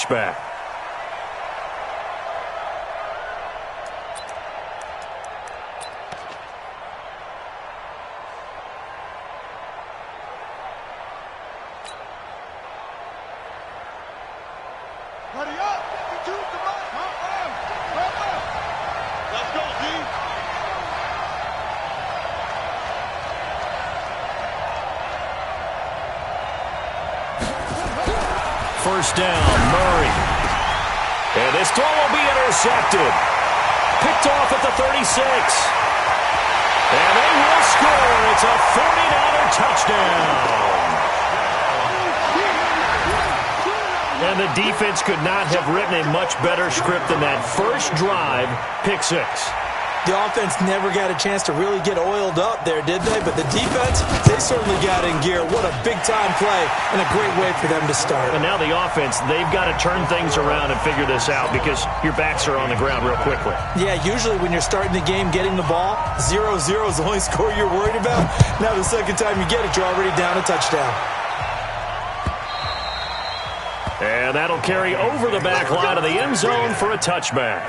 touchback. First down, Murray. And this throw will be intercepted. Picked off at the 36. And they will score. It's a 49er touchdown. And the defense could not have written a much better script than that first drive, pick six. The offense never got a chance to really get oiled up there, did they? But the defense, they certainly got in gear. What a big-time play and a great way for them to start. And now the offense, they've got to turn things around and figure this out because your backs are on the ground real quickly. Yeah, usually when you're starting the game getting the ball, 0-0 is the only score you're worried about. Now the second time you get it, you're already down a touchdown. And that'll carry over the back line of the end zone for a touchback.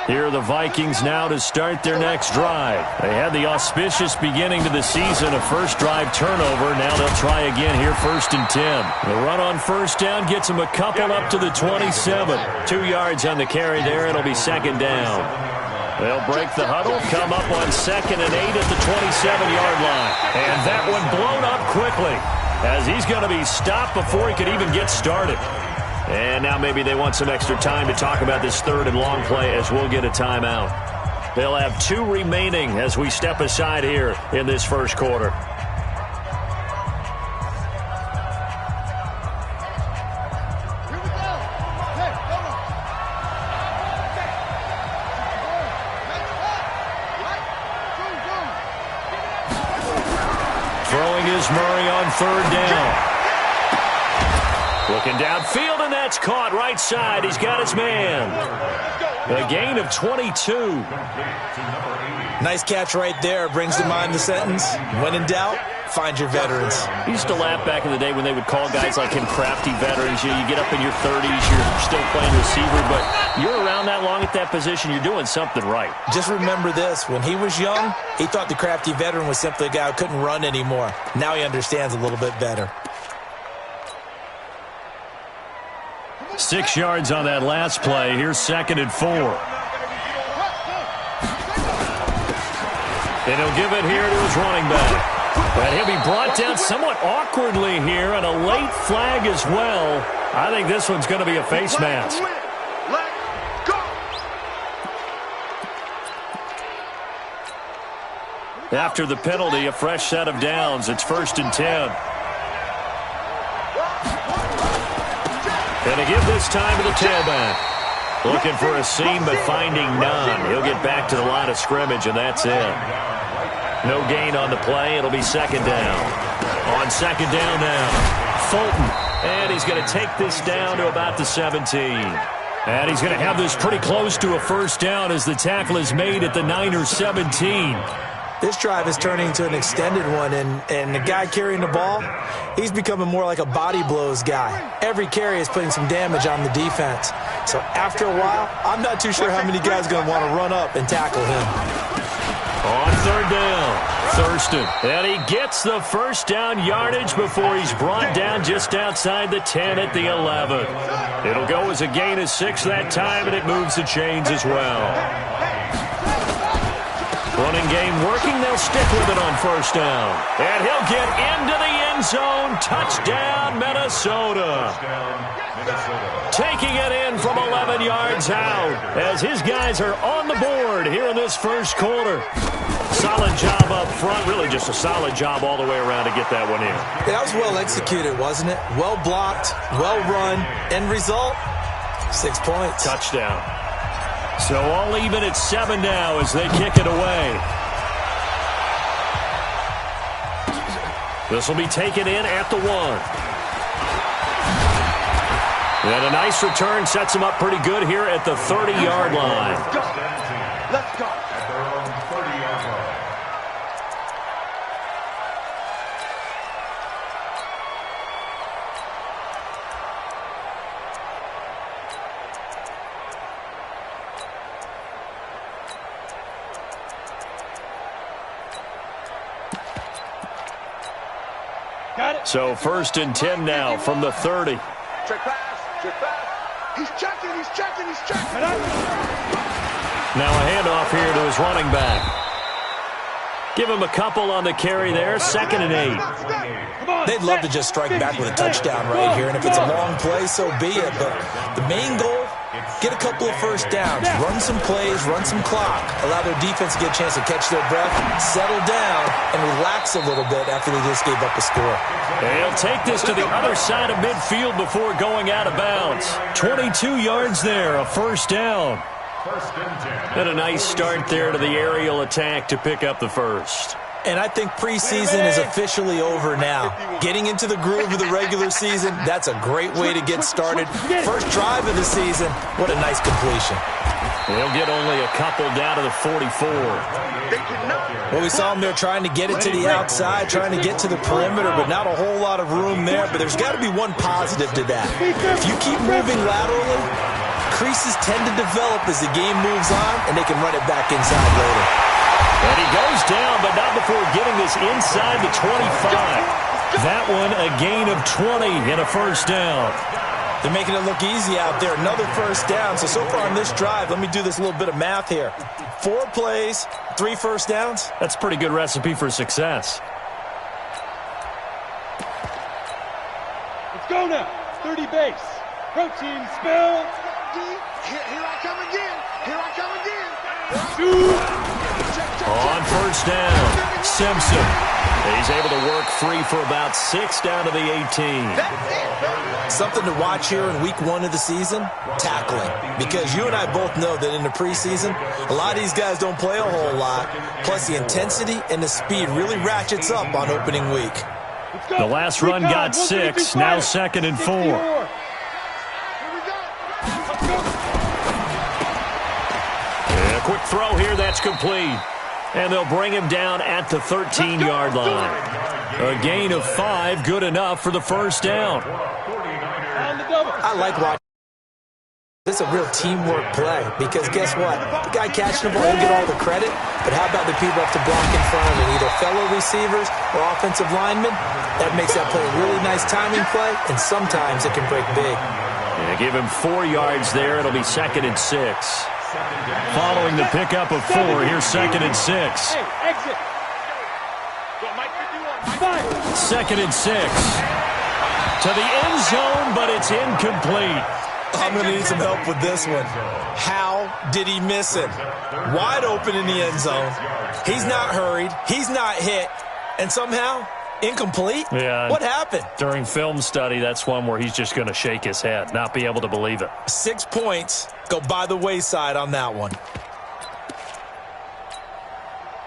Here are the Vikings now to start their next drive. They had the auspicious beginning to the season, a first drive turnover. Now they'll try again here, 1st and 10. The run on first down gets them a couple up to the 27. 2 yards on the carry there. It'll be second down. They'll break the huddle, come up on 2nd and 8 at the 27-yard line. And that one blown up quickly as he's going to be stopped before he could even get started. And now maybe they want some extra time to talk about this third and long play as we'll get a timeout. They'll have 2 remaining as we step aside here in this first quarter. Throwing is Murray on 3rd down. Looking downfield, and that's caught right side. He's got his man. A gain of 22. Nice catch right there. Brings to mind the sentence, when in doubt, find your veterans. I used to laugh back in the day when they would call guys like him crafty veterans. You get up in your 30s, you're still playing receiver, but you're around that long at that position, you're doing something right. Just remember this. When he was young, he thought the crafty veteran was simply a guy who couldn't run anymore. Now he understands a little bit better. 6 yards on that last play. Here's 2nd and 4. And he'll give it here to his running back. And he'll be brought down somewhat awkwardly here, and a late flag as well. I think this one's going to be a face mask. After the penalty, a fresh set of downs. It's 1st and 10. And to give this time to the tailback. Looking for a seam, but finding none. He'll get back to the line of scrimmage, and that's it. No gain on the play. It'll be 2nd down. On 2nd down now, Fulton. And he's going to take this down to about the 17. And he's going to have this pretty close to a first down as the tackle is made at the Niners 17. This drive is turning into an extended one, and the guy carrying the ball, he's becoming more like a body blows guy. Every carry is putting some damage on the defense. So after a while, I'm not too sure how many guys are going to want to run up and tackle him. On 3rd down, Thurston. And he gets the first down yardage before he's brought down just outside the 10 at the 11. It'll go as a gain of 6 that time, and it moves the chains as well. Running game working. They'll stick with it on first down. And he'll get into the end zone. Touchdown, Minnesota. Taking it in from 11 yards out as his guys are on the board here in this first quarter. Solid job up front. Really just a solid job all the way around to get that one in. That was well executed, wasn't it? Well blocked, well run. End result, 6 points. Touchdown. So all even at 7 now as they kick it away. This will be taken in at the 1. And a nice return sets him up pretty good here at the 30-yard line. Let's go. So 1st and 10 now from the 30. Check pass, check pass. He's checking, he's checking, he's checking. Now a handoff here to his running back. Give him a couple on the carry there, 2nd and 8. They'd love to just strike back with a touchdown right here, and if it's a long play, so be it. But the main goal, get a couple of first downs, run some plays, run some clock, allow their defense to get a chance to catch their breath, settle down, and relax a little bit after they just gave up a score. They'll take this to the other side of midfield before going out of bounds. 22 yards there, a 1st down. And a nice start there to the aerial attack to pick up the 1st. And I think preseason is officially over now. Getting into the groove of the regular season, that's a great way to get started. First drive of the season, what a nice completion. They'll get only a couple down to the 44. Well, we saw them there trying to get it to the outside, trying to get to the perimeter, but not a whole lot of room there. But there's got to be one positive to that. If you keep moving laterally, creases tend to develop as the game moves on, and they can run it back inside later. And he goes down, but not before getting this inside the 25. That one a gain of 20 and a 1st down. They're making it look easy out there. Another 1st down. So far on this drive, let me do this little bit of math here. 4 plays, 3 first downs. That's a pretty good recipe for success. Let's go now. 30 base. Protein spill. Here I come again. Here I come again. On 1st down, Simpson. He's able to work free for about 6 down to the 18. Something to watch here in week 1 of the season, tackling. Because you and I both know that in the preseason, a lot of these guys don't play a whole lot. Plus the intensity and the speed really ratchets up on opening week. The last run got 6, now 2nd and 4. And a quick throw here, that's complete. And they'll bring him down at the 13-yard line. A gain of 5, good enough for the 1st down. I like watching. This is a real teamwork play because guess what? The guy catching the ball will get all the credit, but how about the people have to block in front of him, either fellow receivers or offensive linemen? That makes that play a really nice timing play, and sometimes it can break big. Yeah, give him 4 yards there. It'll be 2nd and 6. Following the pickup of 4, here's 2nd and 6. Hey, exit. 2nd and 6. To the end zone, but it's incomplete. I'm going to need some help with this one. How did he miss it? Wide open in the end zone. He's not hurried. He's not hit. And somehow, incomplete? Yeah. What happened? During film study, that's one where he's just going to shake his head, not be able to believe it. 6 points go by the wayside on that one.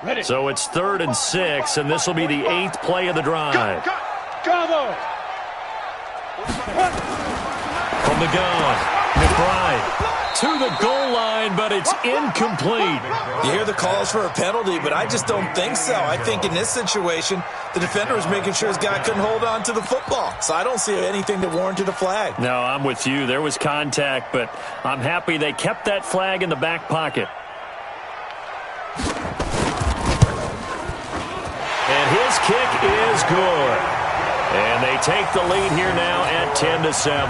Ready. So it's 3rd and 6, and this will be the 8th play of the drive. Bravo. From the gun, McBride to the goal line, but it's incomplete. You hear the calls for a penalty, but I just don't think so. I think in this situation, the defender was making sure his guy couldn't hold on to the football. So I don't see anything that warranted a flag. No, I'm with you. There was contact, but I'm happy they kept that flag in the back pocket. And his kick is good. And they take the lead here now at 10-7.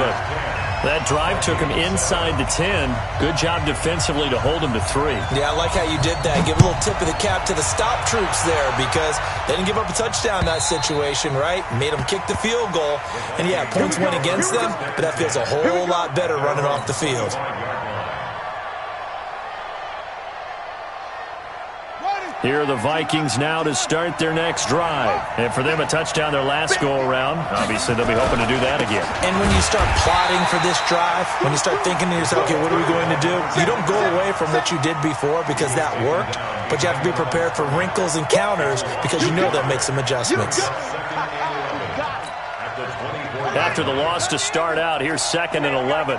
That drive took him inside the 10. Good job defensively to hold him to 3. Yeah, I like how you did that. Give a little tip of the cap to the stop troops there because they didn't give up a touchdown in that situation, right? Made them kick the field goal. And, yeah, points went against them, but that feels a whole lot better running off the field. Here are the Vikings now to start their next drive. And for them, a touchdown their last go-around. Obviously, they'll be hoping to do that again. And when you start plotting for this drive, when you start thinking to yourself, okay, what are we going to do? You don't go away from what you did before because that worked, but you have to be prepared for wrinkles and counters because you know they'll make some adjustments. After the loss to start out, here's 2nd and 11.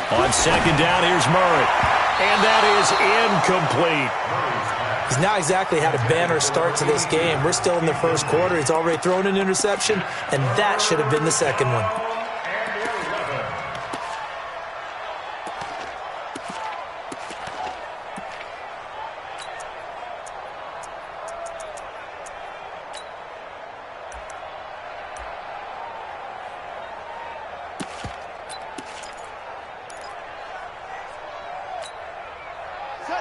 On 2nd down, here's Murray. And that is incomplete. He's not exactly had a banner start to this game. We're still in the first quarter. He's already thrown an interception, and that should have been the second one.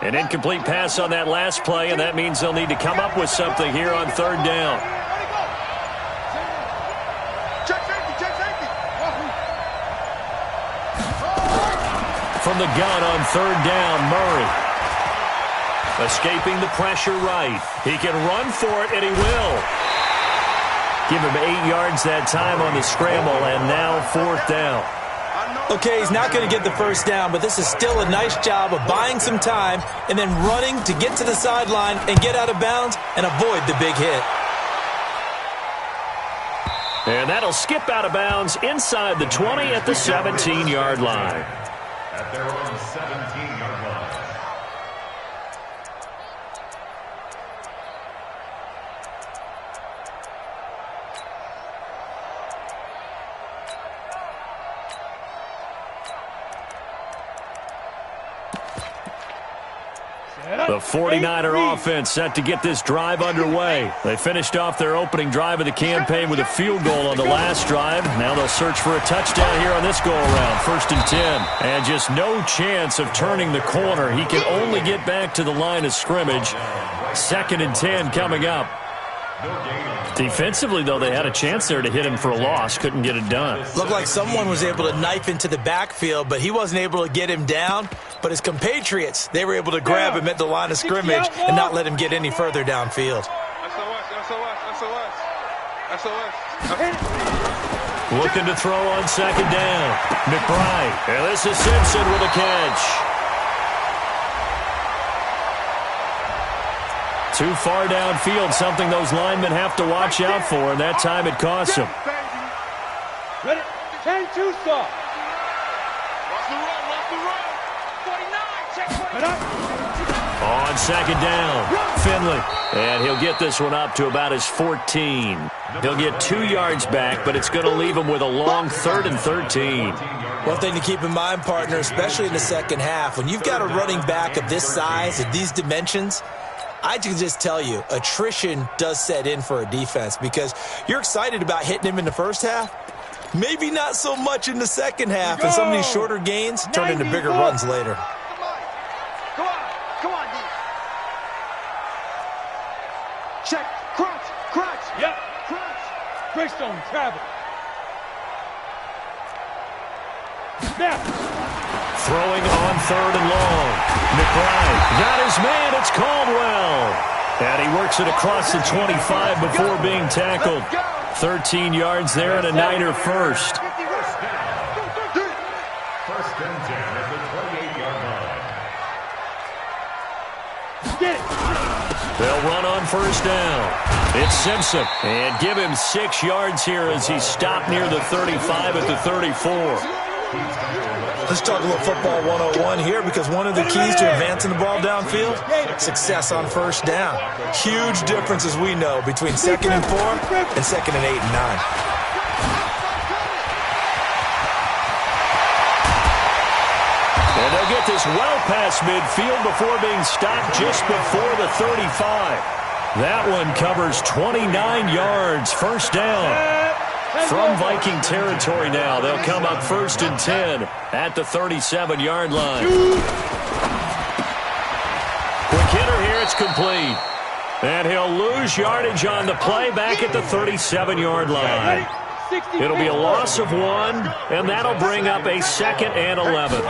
An incomplete pass on that last play, and that means they'll need to come up with something here on third down. From the gun on third down, Murray. Escaping the pressure right. He can run for it, and he will. Give him 8 yards that time on the scramble, and now fourth down. Okay, he's not going to get the first down, but this is still a nice job of buying some time and then running to get to the sideline and get out of bounds and avoid the big hit. And that'll skip out of bounds inside the 20 at the 17-yard line. At their own 17-yard line. The 49er offense set to get this drive underway. They finished off their opening drive of the campaign with a field goal on the last drive. Now they'll search for a touchdown here on this go-around. 1st and 10. And just no chance of turning the corner. He can only get back to the line of scrimmage. 2nd and 10 coming up. Defensively, though, they had a chance there to hit him for a loss. Couldn't get it done. Looked like someone was able to knife into the backfield, but he wasn't able to get him down. But his compatriots, they were able to grab him at the line of scrimmage and not let him get any further downfield. Looking to throw on 2nd down. McBride. And this is Simpson with a catch. Too far downfield, something those linemen have to watch out for, and that time it costs them. Ready? 10-2 stop. On 2nd down, Finley. And he'll get this one up to about his 14. He'll get 2 yards back, but it's going to leave him with a long 3rd and 13. One thing to keep in mind, partner, especially in the second half, when you've got a running back of this size, of these dimensions, I can just tell you, attrition does set in for a defense because you're excited about hitting him in the first half. Maybe not so much in the second half, and some of these shorter gains turn into bigger runs later. Come on, D. Check, crunch. Yep. Crunch. Greystone, travel. Snap. Throwing on 3rd and long. McBride got his man. It's Caldwell. And he works it across the 25 before being tackled. 13 yards there and a Niner first. 1st and 10 at the 28-yard line. Get it. They'll run on 1st down. It's Simpson. And give him 6 yards here as he's stopped near the 35 at the 34. Let's talk a little football 101 here because one of the keys to advancing the ball downfield, success on 1st down. Huge difference, as we know, between 2nd and 4 and 2nd and 8 and 9. And they'll get this well past midfield before being stopped just before the 35. That one covers 29 yards. 1st down. From Viking territory now, they'll come up 1st and 10 at the 37-yard line. Quick hitter here, it's complete. And he'll lose yardage on the play back at the 37-yard line. It'll be a loss of 1, and that'll bring up a 2nd and 11.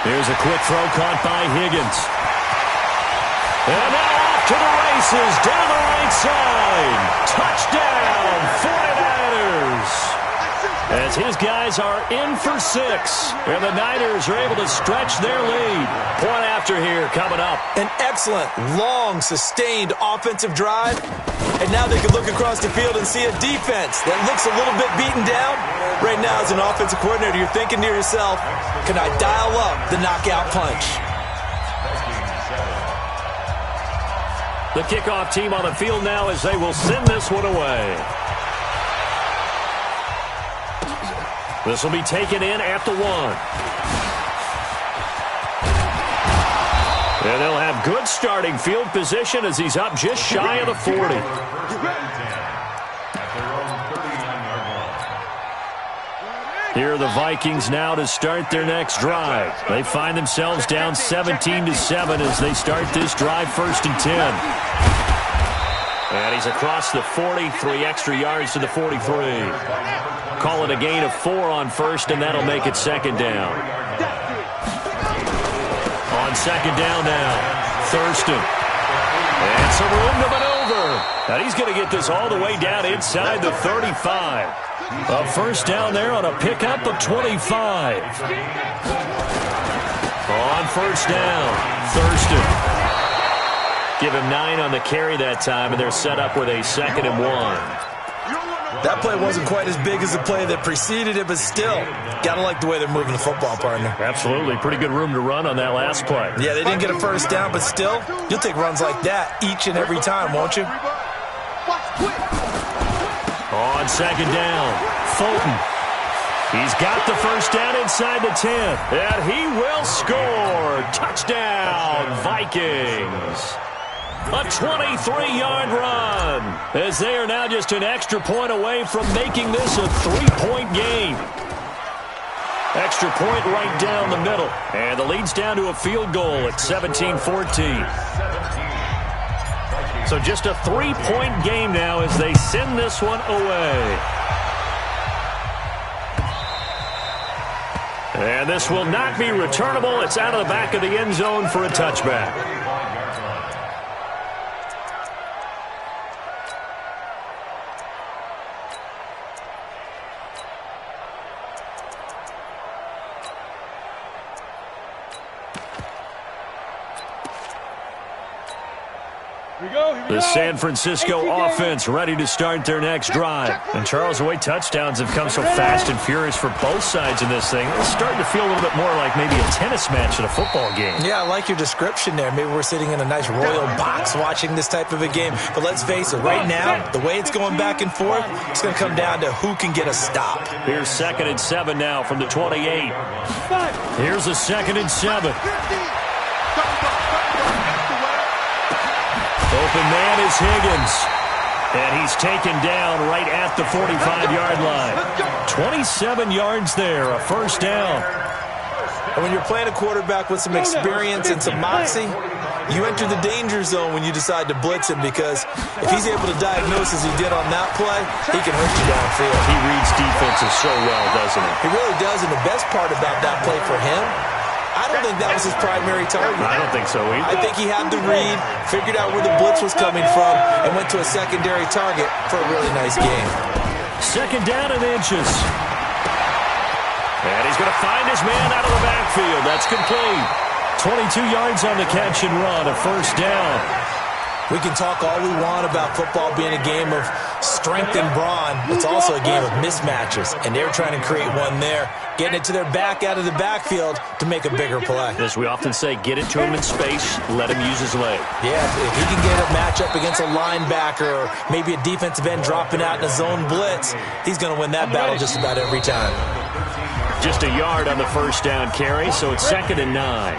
Here's a quick throw caught by Higgins. And now off to the races down the right side. Touchdown, 49ers. As his guys are in for 6. And the Niners are able to stretch their lead. Point after here coming up. An excellent, long, sustained offensive drive. And now they can look across the field and see a defense that looks a little bit beaten down. Right now, as an offensive coordinator, you're thinking to yourself, can I dial up the knockout punch? The kickoff team on the field now as they will send this one away. This will be taken in at the 1. And they'll have good starting field position as he's up just shy of the 40. Here are the Vikings now to start their next drive. They find themselves down 17-7 as they start this drive, 1st and 10. And he's across the 40, 3 extra yards to the 43. Call it a gain of 4 on 1st, and that'll make it 2nd down. On 2nd down now, Thurston. And some room to maneuver. And he's going to get this all the way down inside the 35. A 1st down there on a pickup of 25. On 1st down, Thurston. Give him 9 on the carry that time, and they're set up with a 2nd and 1. That play wasn't quite as big as the play that preceded it, but still, got to like the way they're moving the football, partner. Absolutely. Pretty good room to run on that last play. Yeah, they didn't get a 1st down, but still, you'll take runs like that each and every time, won't you? On 2nd down, Fulton. He's got the 1st down inside the 10. And he will score. Touchdown, Vikings. A 23-yard run, as they are now just an extra point away from making this a 3-point game. Extra point right down the middle. And the lead's down to a field goal at 17-14. So just a 3-point game now as they send this one away. And this will not be returnable. It's out of the back of the end zone for a touchback. The San Francisco offense ready to start their next drive. And, Charles, the way touchdowns have come so fast and furious for both sides in this thing, it's starting to feel a little bit more like maybe a tennis match in a football game. Yeah, I like your description there. Maybe we're sitting in a nice royal box watching this type of a game. But let's face it, right now, the way it's going back and forth, it's going to come down to who can get a stop. Here's 2nd and 7 now from the 28. Here's a 2nd and 7. Open man is Higgins. And he's taken down right at the 45-yard line. 27 yards there, a 1st down. And when you're playing a quarterback with some experience and some moxie, you enter the danger zone when you decide to blitz him, because if he's able to diagnose as he did on that play, he can hurt you downfield. He reads defenses so well, doesn't he? He really does, and the best part about that play for him, I don't think that was his primary target. I don't think so either. I think he had the read, figured out where the blitz was coming from, and went to a secondary target for a really nice game. 2nd down and inches. And he's going to find his man out of the backfield. That's complete. 22 yards on the catch and run, a 1st down. We can talk all we want about football being a game of strength and brawn. It's also a game of mismatches, and they're trying to create one there, getting it to their back out of the backfield to make a bigger play. As we often say, get it to him in space, let him use his leg. Yeah, if he can get a matchup against a linebacker or maybe a defensive end dropping out in a zone blitz, he's going to win that battle just about every time. Just a yard on the 1st down carry, so it's 2nd and 9.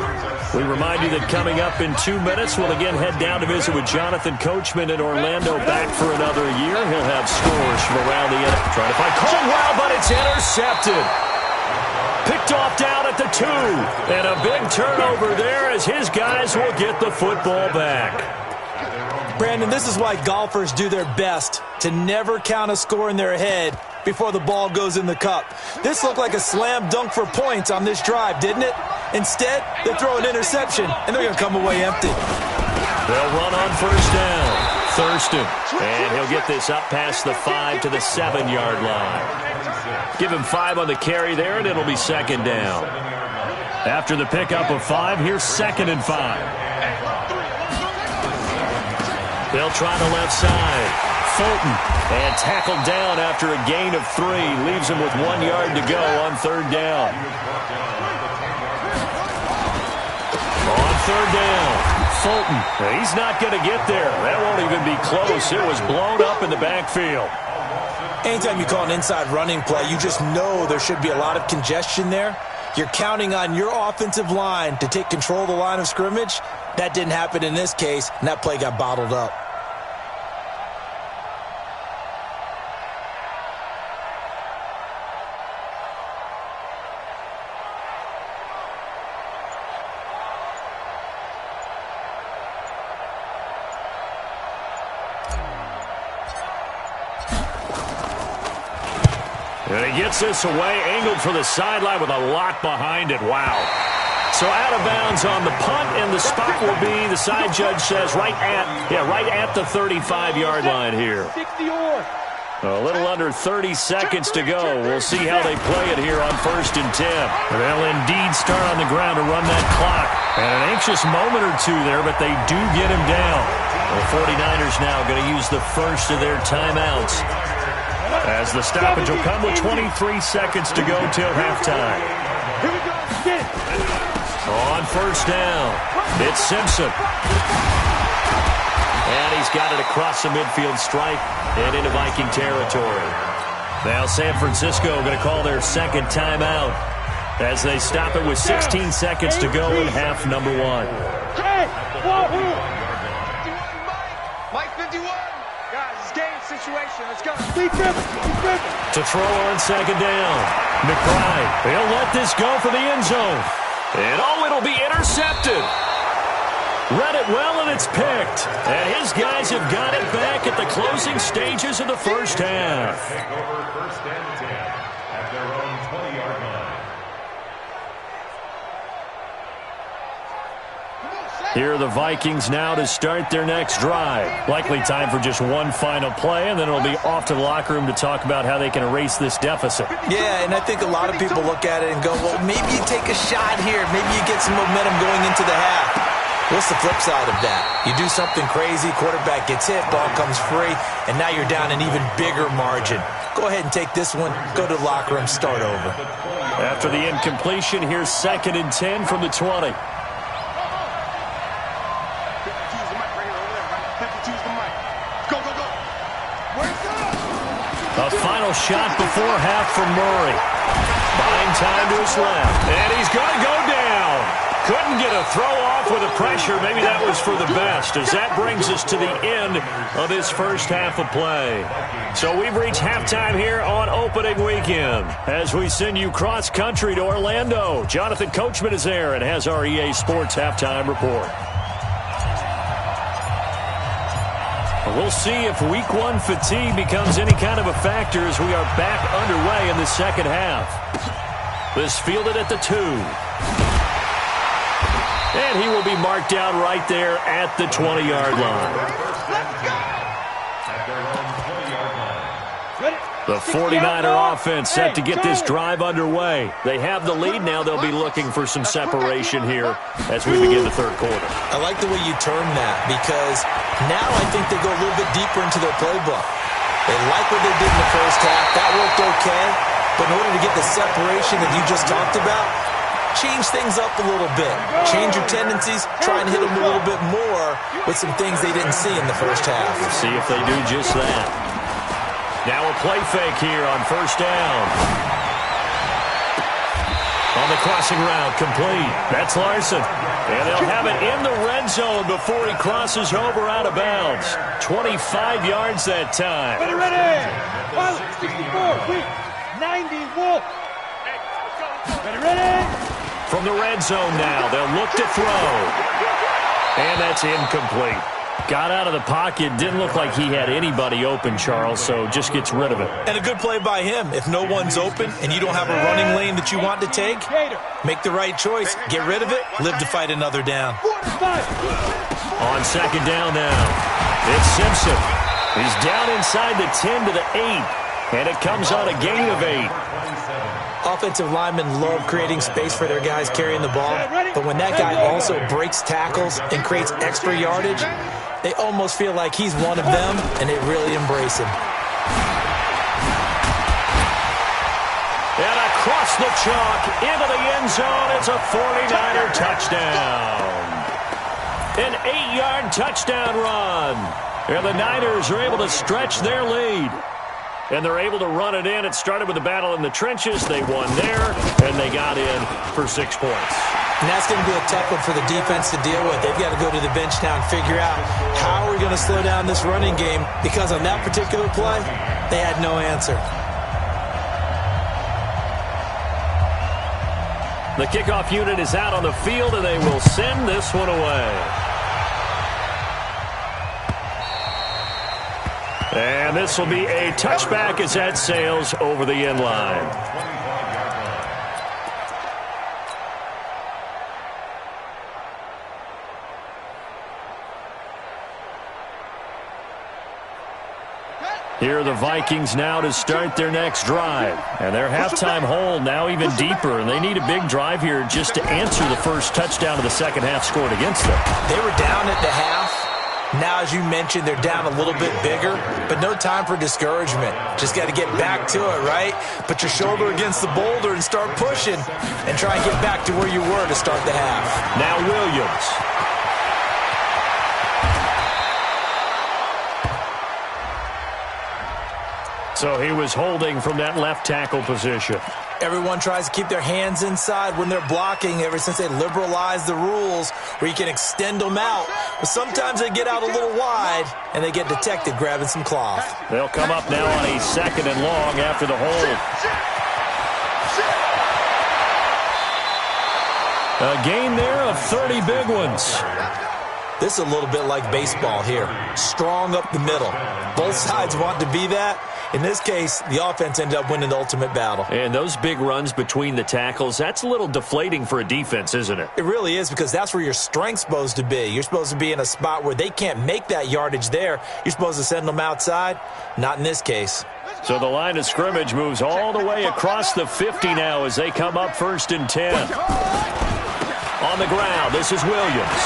We remind you that coming up in 2 minutes, we'll again head down to visit with Jonathan Coachman in Orlando, back for another year. He'll have scores from around the end. Trying to find Caldwell, but it's intercepted. Picked off down at the 2. And a big turnover there as his guys will get the football back. Brandon, this is why golfers do their best to never count a score in their head before the ball goes in the cup. This looked like a slam dunk for points on this drive, didn't it? Instead, they throw an interception, and they're going to come away empty. They'll run on 1st down. Thurston. And he'll get this up past the 5 to the 7-yard line. Give him 5 on the carry there, and it'll be 2nd down. After the pickup of 5, here's 2nd and 5. They'll try the left side. Fulton, and tackled down after a gain of 3. Leaves him with 1 yard to go on 3rd down. On 3rd down, Fulton. He's not going to get there. That won't even be close. It was blown up in the backfield. Anytime you call an inside running play, you just know there should be a lot of congestion there. You're counting on your offensive line to take control of the line of scrimmage. That didn't happen in this case, and that play got bottled up. And he gets this away, angled for the sideline with a lot behind it. Wow. So out of bounds on the punt, and the spot will be, the side judge says, right at the 35-yard line here. A little under 30 seconds to go. We'll see how they play it here on 1st and 10. They'll indeed start on the ground to run that clock. And an anxious moment or two there, but they do get him down. The 49ers now going to use the first of their timeouts, as the stoppage will come with 23 seconds to go till halftime. On 1st down, it's Simpson. And he's got it across the midfield stripe and into Viking territory. Now San Francisco going to call their second timeout as they stop it with 16 seconds to go in half number 1. Mike 51. Guys, it's game situation. Let's go. To throw on 2nd down. McBride, he'll let this go for the end zone. And it'll be intercepted. Read it well, and it's picked. And his guys have got it back at the closing stages of the first half. Take over 1st and 10 at their own 20-yard line. Here are the Vikings now to start their next drive. Likely time for just one final play, and then it'll be off to the locker room to talk about how they can erase this deficit. Yeah, and I think a lot of people look at it and go, well, maybe you take a shot here. Maybe you get some momentum going into the half. What's the flip side of that? You do something crazy, quarterback gets hit, ball comes free, and now you're down an even bigger margin. Go ahead and take this one, go to the locker room, start over. After the incompletion, here's 2nd and 10 from the 20. A final shot before half from Murray. Buying time to his left, and he's going to go down. Couldn't get a throw off with the pressure. Maybe that was for the best, as that brings us to the end of this first half of play. So we've reached halftime here on opening weekend as we send you cross-country to Orlando. Jonathan Coachman is there and has our EA Sports halftime report. We'll see if Week 1 fatigue becomes any kind of a factor as we are back underway in the second half. This fielded at the 2. And he will be marked down right there at the 20-yard line. The 49er offense set to get this drive underway. They have the lead now. They'll be looking for some separation here as we begin the third quarter. I like the way you term that, because now I think they go a little bit deeper into their playbook. They like what they did in the first half. That worked okay. But in order to get the separation that you just talked about, change things up a little bit. Change your tendencies. Try and hit them a little bit more with some things they didn't see in the first half. We'll see if they do just that. Now a play fake here on 1st down. On the crossing route, complete. That's Larson. And they'll have it in the red zone before he crosses over out of bounds. 25 yards that time. Ready. 64, weak. 90, Wolf. Ready. From the red zone now, they'll look to throw. And that's incomplete. Got out of the pocket. Didn't look like he had anybody open, Charles, so just gets rid of it. And a good play by him. If no one's open and you don't have a running lane that you want to take, make the right choice. Get rid of it. Live to fight another down. On 2nd down now, it's Simpson. He's down inside the 10 to the 8, and it comes on a gain of 8. Offensive linemen love creating space for their guys carrying the ball, but when that guy also breaks tackles and creates extra yardage, they almost feel like he's one of them, and they really embrace him. And across the chalk, into the end zone, it's a 49er touchdown. An 8-yard touchdown run. And the Niners are able to stretch their lead. And they're able to run it in. It started with a battle in the trenches. They won there, and they got in for 6 points. And that's going to be a tough one for the defense to deal with. They've got to go to the bench now and figure out how are we going to slow down this running game, because on that particular play, they had no answer. The kickoff unit is out on the field, and they will send this one away. And this will be a touchback as that sails over the end line. Here are the Vikings now to start their next drive. And their halftime hole now even deeper, and they need a big drive here just to answer the first touchdown of the second half scored against them. They were down at the half. Now, as you mentioned, they're down a little bit bigger, but no time for discouragement. Just got to get back to it, right? Put your shoulder against the boulder and start pushing and try and get back to where you were to start the half. Now Williams. So he was holding from that left tackle position. Everyone tries to keep their hands inside when they're blocking ever since they liberalized the rules where you can extend them out. But sometimes they get out a little wide and they get detected grabbing some cloth. They'll come up now on a 2nd and long after the hold. A gain there of 30 big ones. This is a little bit like baseball here. Strong up the middle. Both sides want to be that. In this case, the offense ended up winning the ultimate battle. And those big runs between the tackles, that's a little deflating for a defense, isn't it? It really is, because that's where your strength's supposed to be. You're supposed to be in a spot where they can't make that yardage there. You're supposed to send them outside. Not in this case. So the line of scrimmage moves all the way across the 50 now as they come up 1st and 10. On the ground, this is Williams.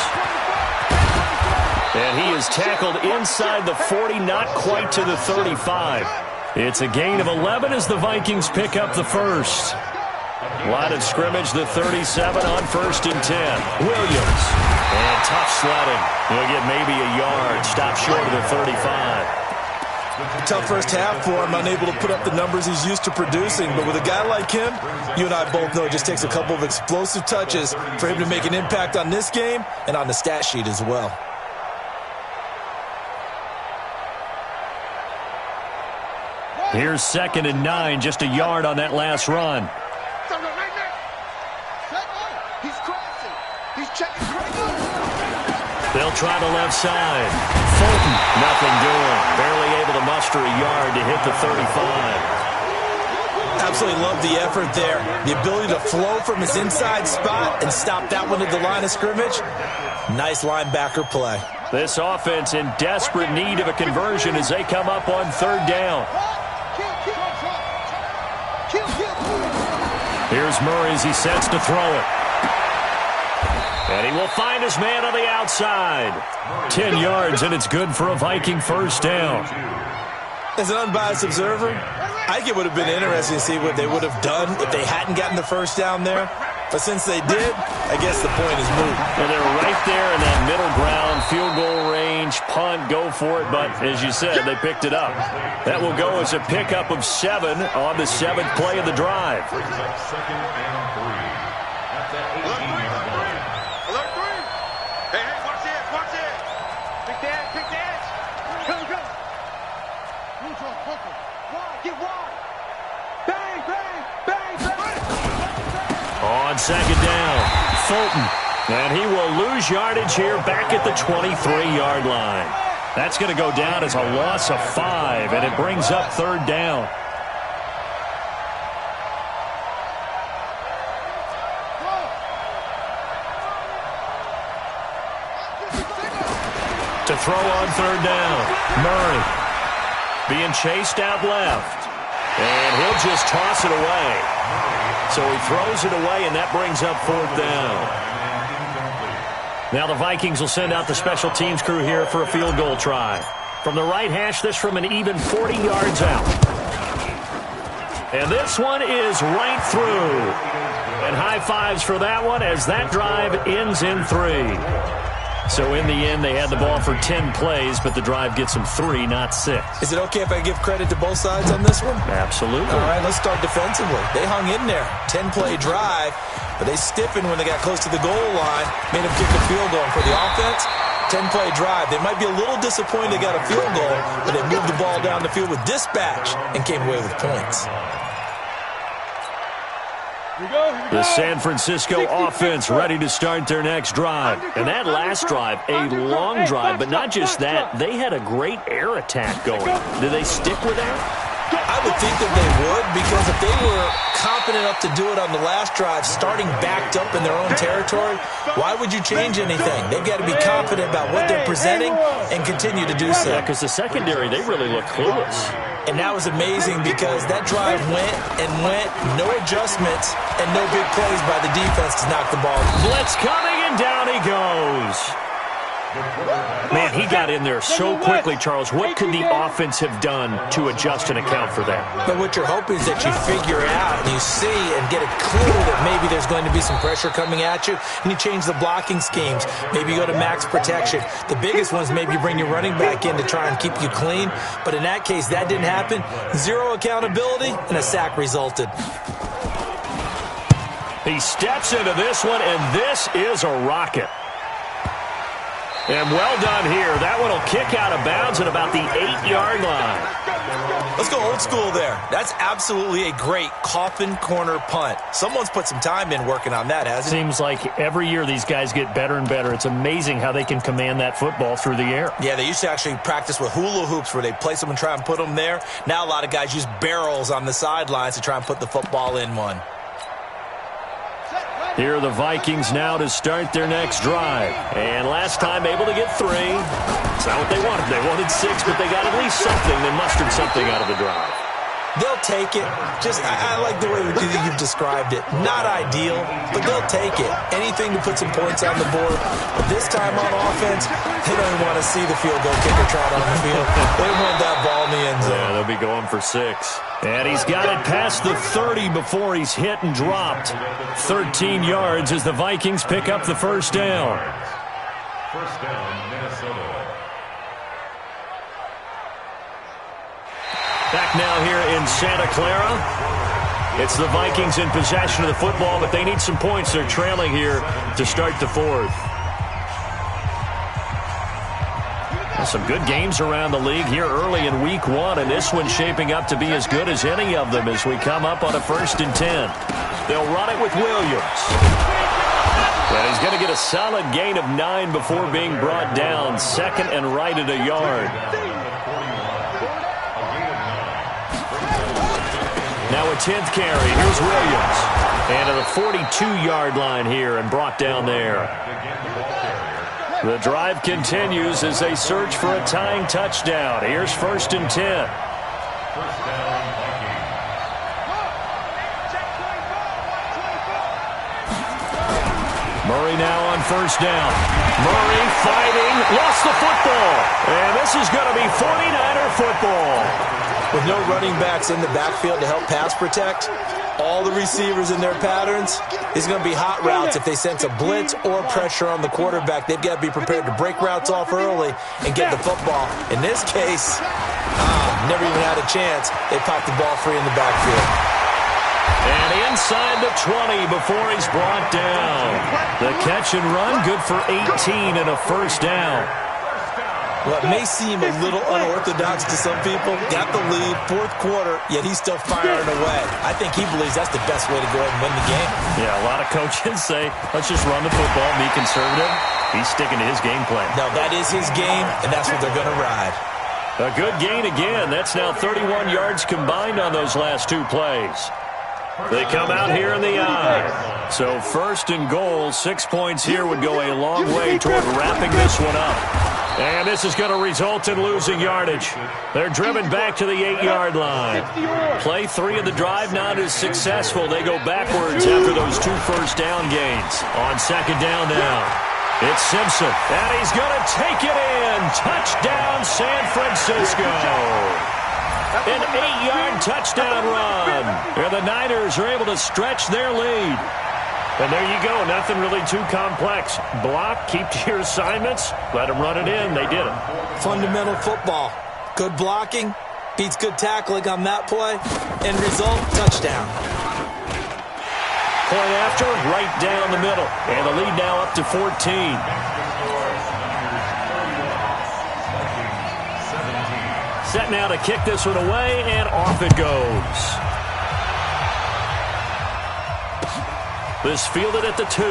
And he is tackled inside the 40, not quite to the 35. It's a gain of 11 as the Vikings pick up the first. Line of scrimmage, the 37 on 1st and 10. Williams. And tough sledding. He'll get maybe a yard. Stop short of the 35. Tough first half for him, unable to put up the numbers he's used to producing. But with a guy like him, you and I both know it just takes a couple of explosive touches for him to make an impact on this game and on the stat sheet as well. Here's 2nd and 9, just a yard on that last run. He's crossing. He's checking. They'll try the left side. Fulton, nothing doing. Barely able to muster a yard to hit the 35. Absolutely love the effort there. The ability to flow from his inside spot and stop that one at the line of scrimmage. Nice linebacker play. This offense in desperate need of a conversion as they come up on 3rd down. Here's Murray as he sets to throw it. And he will find his man on the outside. 10 yards, and it's good for a Viking first down. As an unbiased observer, I think it would have been interesting to see what they would have done if they hadn't gotten the first down there. But since they did, I guess the point is moot. And they're right there in that middle ground, field goal range, punt, go for it. But as you said, they picked it up. That will go as a pickup of 7 on the 7th play of the drive. Alert 3. Hey, watch this, watch this. Big dance. Go. Get wide. Bang. On 2nd down, Fulton. And he will lose yardage here back at the 23-yard line. That's going to go down as a loss of 5, and it brings up 3rd down. To throw on 3rd down, Murray being chased out left. And he'll just toss it away. So he throws it away, and that brings up 4th down. Now the Vikings will send out the special teams crew here for a field goal try. From the right hash, this from an even 40 yards out. And this one is right through. And high fives for that one as that drive ends in 3. So in the end, they had the ball for 10 plays, but the drive gets them 3, not 6. Is it okay if I give credit to both sides on this one? Absolutely. All right, let's start defensively. They hung in there. 10-play drive, but they stiffened when they got close to the goal line, made them kick a field goal. And for the offense, 10-play drive. They might be a little disappointed they got a field goal, but they moved the ball down the field with dispatch and came away with points. The San Francisco offense ready to start their next drive. And that last drive, a long drive, but not just that. They had a great air attack going. Do they stick with that? I would think that they would, because if they were confident enough to do it on the last drive, starting backed up in their own territory, why would you change anything? They've got to be confident about what they're presenting and continue to do so. Yeah, because the secondary, they really look clueless. And that was amazing because that drive went and went, no adjustments, and no big plays by the defense to knock the ball. Blitz coming, and down he goes. Man, he got in there so quickly, Charles. What could the offense have done to adjust and account for that? But what you're hoping is that you figure out and you see and get a clue that maybe there's going to be some pressure coming at you, and you change the blocking schemes. Maybe you go to max protection. The biggest ones, maybe you bring your running back in to try and keep you clean. But in that case, that didn't happen. Zero accountability, and a sack resulted. He steps into this one, and this is a rocket. And well done here. That one will kick out of bounds at about the 8-yard line. Let's go old school there. That's absolutely a great coffin corner punt. Someone's put some time in working on that, hasn't it? Seems like every year these guys get better and better. It's amazing how they can command that football through the air. Yeah, they used to actually practice with hula hoops where they place them and try and put them there. Now a lot of guys use barrels on the sidelines to try and put the football in one. Here are the Vikings now to start their next drive. And last time able to get 3. It's not what they wanted. They wanted 6, but they got at least something. They mustered something out of the drive. They'll take it. I like the way you've described it. Not ideal, but they'll take it. Anything to put some points on the board. But this time on offense, they don't even want to see the field goal kicker trot on the field. They want that ball in the end zone. Yeah, they'll be going for 6. And he's got it past the 30 before he's hit and dropped. 13 yards as the Vikings pick up the first down. First down, Minnesota. Back now here in Santa Clara. It's the Vikings in possession of the football, but they need some points. They're trailing here to start the 4th. Some good games around the league here early in week 1, and this one's shaping up to be as good as any of them as we come up on a 1st and 10. They'll run it with Williams. And he's going to get a solid gain of 9 before being brought down. 2nd and right at a yard. Now a 10th carry. Here's Williams. And to the 42-yard line here and brought down there. The drive continues as they search for a tying touchdown. Here's 1st and 10. First down, Vikings. Murray now on 1st down. Murray fighting, lost the football. And this is going to be 49er football. With no running backs in the backfield to help pass protect, all the receivers in their patterns, it's going to be hot routes if they sense a blitz or pressure on the quarterback. They've got to be prepared to break routes off early and get the football. In this case, never even had a chance. They popped the ball free in the backfield. And inside the 20 before he's brought down. The catch and run, good for 18 and a first down. Well, it may seem a little unorthodox to some people. Got the lead, 4th quarter, yet he's still firing away. I think he believes that's the best way to go ahead and win the game. Yeah, a lot of coaches say, let's just run the football, be conservative. He's sticking to his game plan. No, that is his game, and that's what they're going to ride. A good gain again. That's now 31 yards combined on those last 2 plays. They come out here in the eye. So 1st and goal, 6 points here would go a long way toward wrapping this one up. And this is going to result in losing yardage. They're driven back to the 8-yard line. Play 3 of the drive not as successful. They go backwards after those 2 first down gains. On 2nd down now, it's Simpson. And he's going to take it in. Touchdown, San Francisco. An 8-yard touchdown run. And the Niners are able to stretch their lead. And there you go. Nothing really too complex. Block, keep to your assignments, let them run it in. They did it. Fundamental football. Good blocking beats good tackling on that play. End result, touchdown. Point after, right down the middle. And the lead now up to 14. Set now to kick this one away, and off it goes. This fielded at the 2.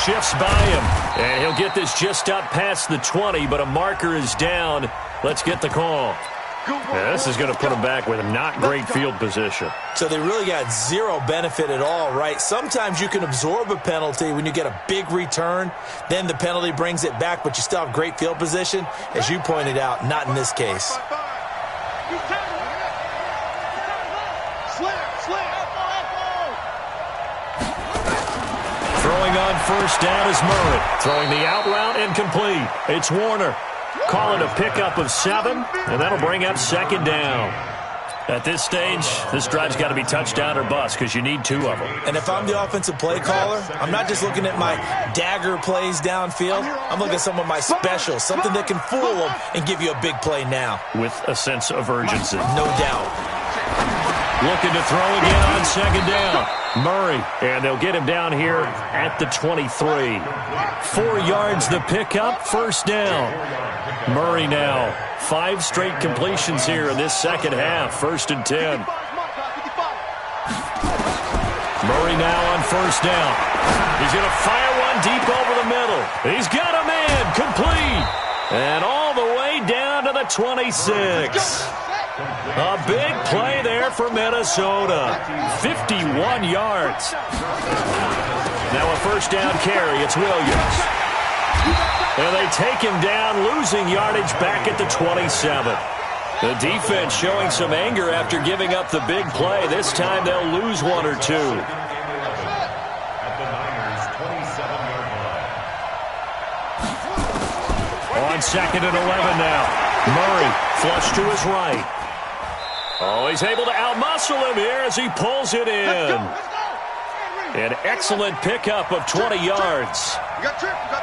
Shifts by him, and he'll get this just up past the 20, but a marker is down. Let's get the call. Yeah, this is going to put him back with not great field position. So they really got zero benefit at all, right? Sometimes you can absorb a penalty when you get a big return. Then the penalty brings it back, but you still have great field position. As you pointed out, not in this case. Throwing on first down is Murray. Throwing the out route incomplete. It's Warner. Call it a pickup of 7, and that'll bring up second down. At this stage, this drive's got to be touchdown or bust because you need 2 of them. And if I'm the offensive play caller, I'm not just looking at my dagger plays downfield. I'm looking at some of my specials, something that can fool them and give you a big play now. With a sense of urgency. No doubt. Looking to throw again on second down. Murray, and they'll get him down here at the 23. 4 yards the pickup, first down. Murray now, 5 straight completions here in this second half, 1st and 10. Murray now on first down. He's going to fire one deep over the middle. He's got a man, complete. And all the way down to the 26. A big play there for Minnesota. 51 yards. Now a first down carry. It's Williams. And they take him down, losing yardage back at the 27. The defense showing some anger after giving up the big play. This time they'll lose 1 or 2. At the Niners' 27-yard line. On second and 11 now. Murray flush to his right. Oh, he's able to outmuscle him here as he pulls it in. An excellent pickup of 20 yards.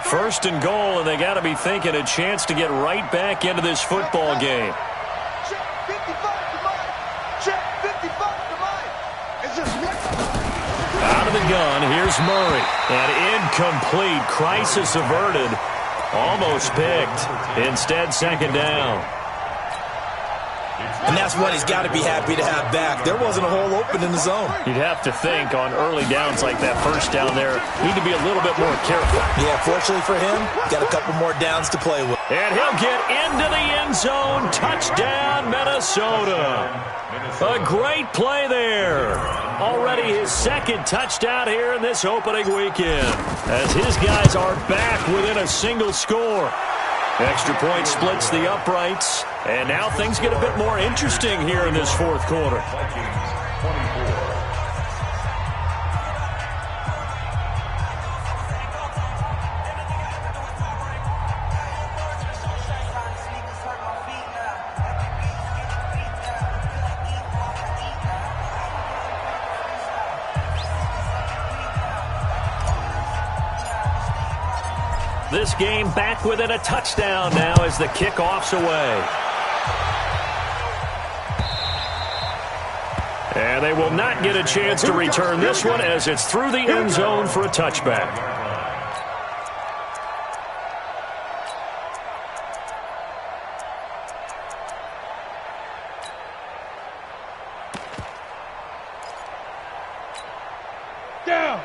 1st and goal, and they got to be thinking a chance to get right back into this football game. Out of the gun, here's Murray. And incomplete. Crisis averted. Almost picked. Instead, second down. And that's what he's got to be happy to have back. There wasn't a hole open in the zone. You'd have to think on early downs like that first down there, need to be a little bit more careful. Yeah, fortunately for him, got a couple more downs to play with. And he'll get into the end zone. Touchdown, Minnesota. A great play there. Already his 2nd touchdown here in this opening weekend, as his guys are back within a single score. Extra point splits the uprights, and now things get a bit more interesting here in this 4th quarter. This game back within a touchdown now as the kickoff's away. And they will not get a chance to return this one as it's through the end zone for a touchback.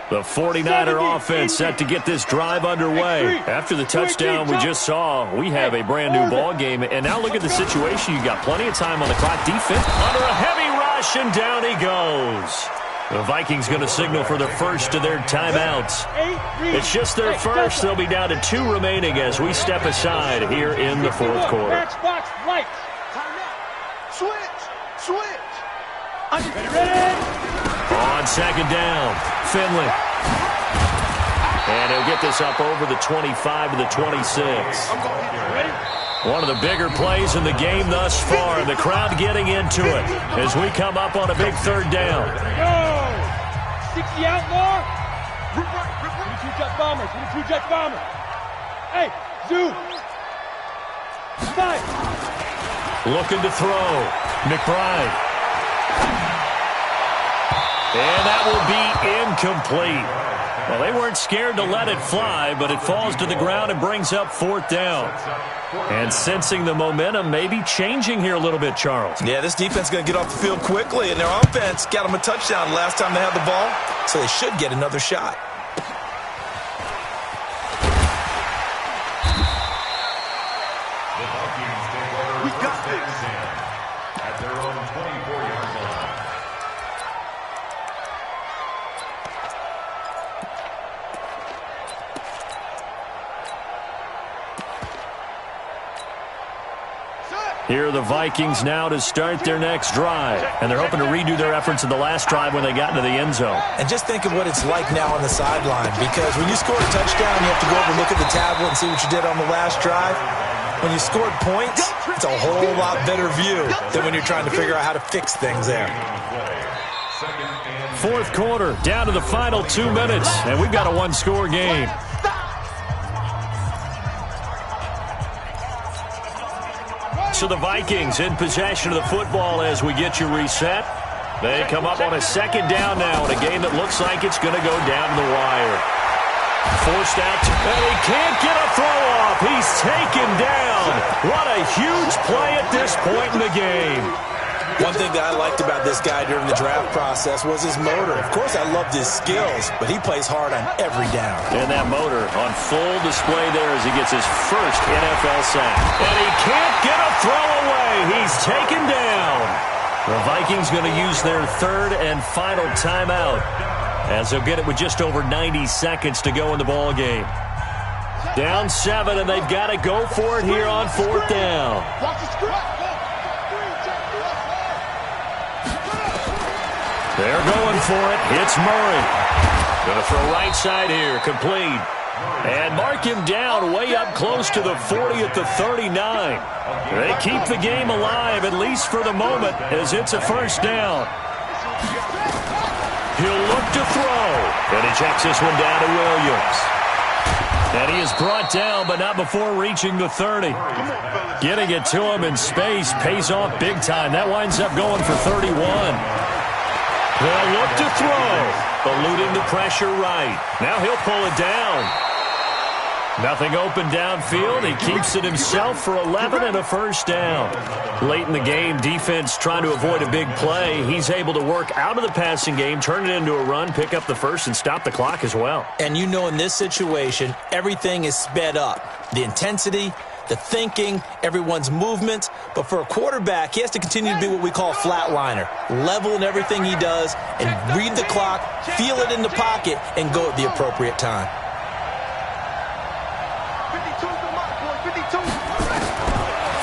The 49er offense set to get this drive underway. After the touchdown we just saw, we have a brand new ball game. And now look at the situation. You got plenty of time on the clock. Defense under a heavy rush, and down he goes. The Vikings going to signal for the first of their timeouts. It's just their first. They'll be down to 2 remaining as we step aside here in the 4th quarter. Switch. Ready? On second down, Finley. And he'll get this up over the 25 to the 26. One of the bigger plays in the game thus far, and the crowd getting into it as we come up on a big 3rd down. Go! 60 outlaw. 22 jet bombers. 22 jet bombers. Hey, Zoo. 5. Looking to throw. McBride. And that will be incomplete. Well, they weren't scared to let it fly, but it falls to the ground and brings up 4th down. And sensing the momentum, maybe changing here a little bit, Charles. Yeah, this defense is going to get off the field quickly, and their offense got them a touchdown last time they had the ball, so they should get another shot. We got this. At their own 24-yard line. Here are the Vikings now to start their next drive. And they're hoping to redo their efforts in the last drive when they got into the end zone. And just think of what it's like now on the sideline, because when you score a touchdown, you have to go over and look at the tablet and see what you did on the last drive. When you scored points, it's a whole lot better view than when you're trying to figure out how to fix things there. 4th quarter, down to the final 2 minutes, and we've got a one-score game. So the Vikings in possession of the football as we get you reset. They come up on a 2nd down now in a game that looks like it's going to go down to the wire. Forced out, and he can't get a throw off. He's taken down. What a huge play at this point in the game. One thing that I liked about this guy during the draft process was his motor. Of course, I loved his skills, but he plays hard on every down. And that motor on full display there as he gets his first NFL sack. And he can't get a throw away. He's taken down. The Vikings going to use their 3rd and final timeout, as they'll get it with just over 90 seconds to go in the ball game. Down 7, and they've got to go for it here on 4th down. They're going for it. It's Murray. Going to throw right side here. Complete. And mark him down way up close to the 40 at the 39. They keep the game alive, at least for the moment, as it's a 1st down. He'll look to throw. And he checks this one down to Williams. And he is brought down, but not before reaching the 30. Getting it to him in space pays off big time. That winds up going for 31. They'll look to throw. Eluding the pressure right. Now he'll pull it down. Nothing open downfield. He keeps it himself for 11 and a 1st down. Late in the game, defense trying to avoid a big play. He's able to work out of the passing game, turn it into a run, pick up the 1st, and stop the clock as well. And you know in this situation, everything is sped up. The intensity, the thinking, everyone's movement. But for a quarterback, he has to continue to be what we call a flatliner. Level in everything he does and read the clock, feel it in the pocket, and go at the appropriate time.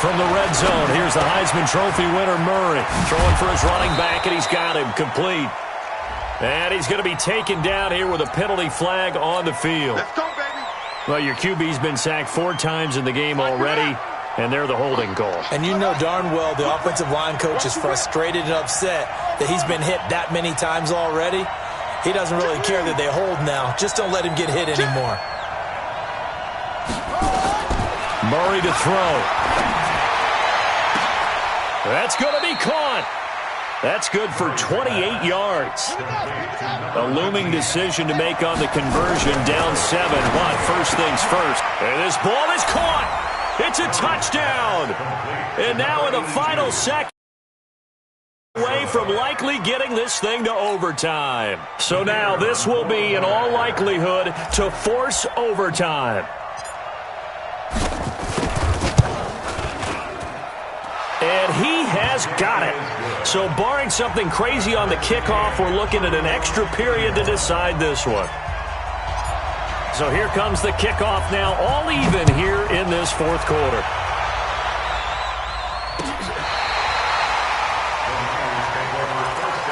From the red zone, here's the Heisman Trophy winner, Murray. Throwing for his running back, and he's got him complete. And he's going to be taken down here with a penalty flag on the field. Let's go, baby. Well, your QB's been sacked 4 times in the game already, and they're the holding call. And you know darn well the offensive line coach is frustrated and upset that he's been hit that many times already. He doesn't really care that they hold now. Just don't let him get hit anymore. Murray to throw. That's going to be caught. That's good for 28 yards. A looming decision to make on the conversion, down 7. But first things first. And this ball is caught. It's a touchdown. And now in the final second, away from likely getting this thing to overtime. So now this will be, in all likelihood, to force overtime. And he has got it. So barring something crazy on the kickoff, we're looking at an extra period to decide this one. So here comes the kickoff now, all even here in this 4th quarter.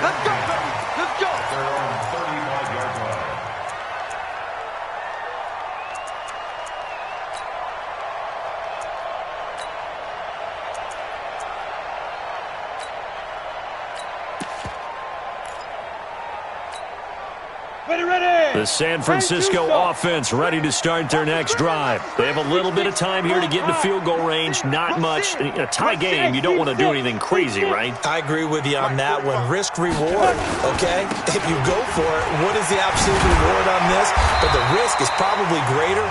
Let's go, baby. Let's go. Their own 35-yard line. The San Francisco offense ready to start their next drive. They have a little bit of time here to get into field goal range. Not much. In a tie game, you don't want to do anything crazy, right? I agree with you on that one. Risk-reward, okay? If you go for it, what is the absolute reward on this? But the risk is probably greater.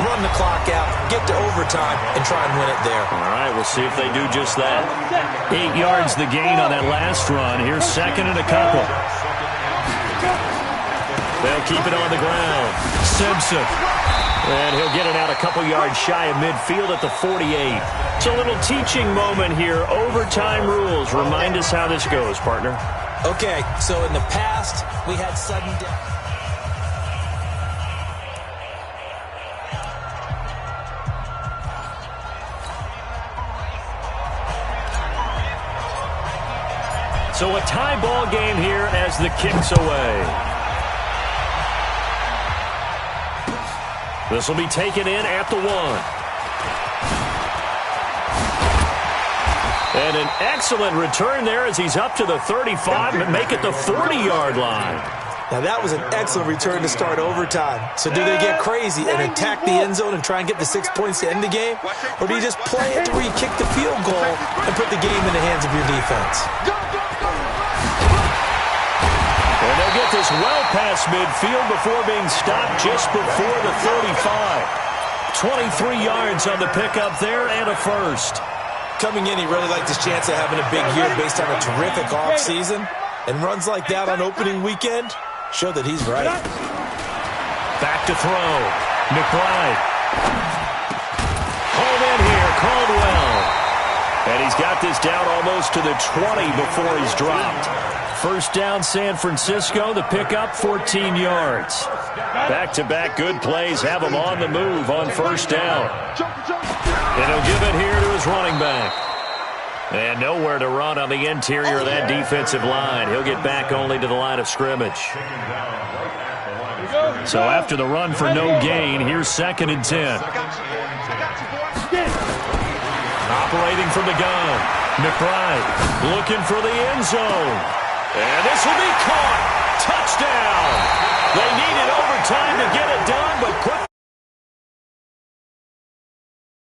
Run the clock out, get to overtime, and try and win it there. All right, we'll see if they do just that. 8 yards the gain on that last run. Here's second and a couple. They'll keep it on the ground. Simpson. And he'll get it out a couple yards shy of midfield at the 48. It's a little teaching moment here. Overtime rules. Remind us how this goes, partner. Okay, so in the past, we had sudden death. So a tie ball game here as the kick's away. This will be taken in at the 1. And an excellent return there as he's up to the 35 and make it the 40-yard line. Now, that was an excellent return to start overtime. So do they get crazy and attack the end zone and try and get the 6 points to end the game? Or do you just play it to where you kick the field goal and put the game in the hands of your defense? And they'll get this well past midfield before being stopped just before the 35. 23 yards on the pickup there and a first. Coming in, he really liked his chance of having a big year based on a terrific offseason. And runs like that on opening weekend show that he's right. Back to throw. McBride. Home in here, Caldwell. And he's got this down almost to the 20 before he's dropped. First down, San Francisco. The pickup, 14 yards. Back-to-back good plays have him on the move on first down. And he'll give it here to his running back. And nowhere to run on the interior of that defensive line. He'll get back only to the line of scrimmage. So after the run for no gain, here's second and 10. Operating from the gun. McBride looking for the end zone. And this will be caught. Touchdown. They needed overtime to get it done, but quick.